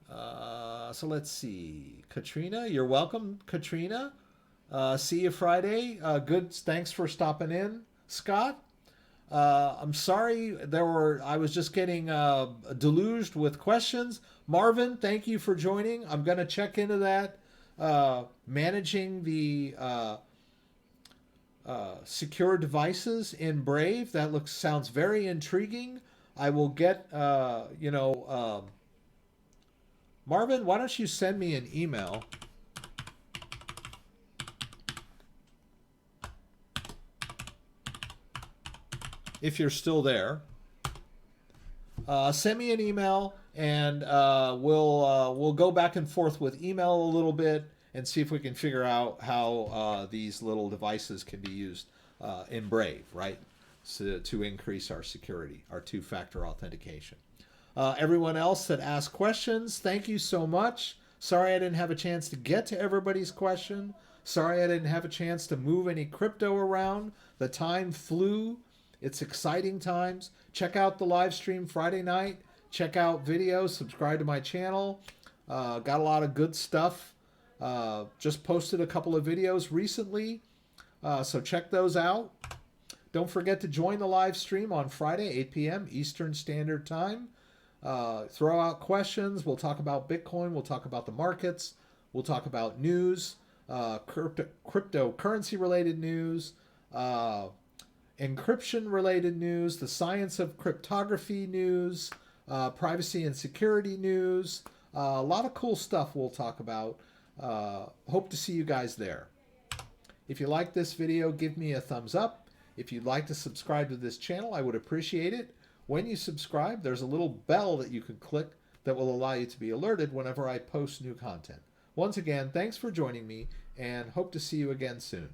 Yeah. So let's see. Katrina, you're welcome, Katrina. See you Friday. Good. Thanks for stopping in, Scott. I'm sorry I was just getting deluged with questions. Marvin, thank you for joining. I'm going to check into that. Managing the secure devices in Brave. That sounds very intriguing. I will get, Marvin, why don't you send me an email? If you're still there, send me an email and we'll go back and forth with email a little bit and see if we can figure out how these little devices can be used in Brave, right? So, to increase our security, our two-factor authentication. Everyone else that asked questions, thank you so much. Sorry I didn't have a chance to get to everybody's question. Sorry I didn't have a chance to move any crypto around. The time flew. It's exciting times. Check out the live stream Friday night. Check out videos. Subscribe to my channel. Got a lot of good stuff. Just posted a couple of videos recently. So check those out. Don't forget to join the live stream on Friday, 8 p.m. Eastern Standard Time. Throw out questions. We'll talk about Bitcoin. We'll talk about the markets. We'll talk about news, cryptocurrency related news, encryption related news, the science of cryptography news, privacy and security news. A lot of cool stuff we'll talk about. Hope to see you guys there. If you like this video, give me a thumbs up. If you'd like to subscribe to this channel, I would appreciate it. When you subscribe, there's a little bell that you can click that will allow you to be alerted whenever I post new content. Once again, thanks for joining me and hope to see you again soon.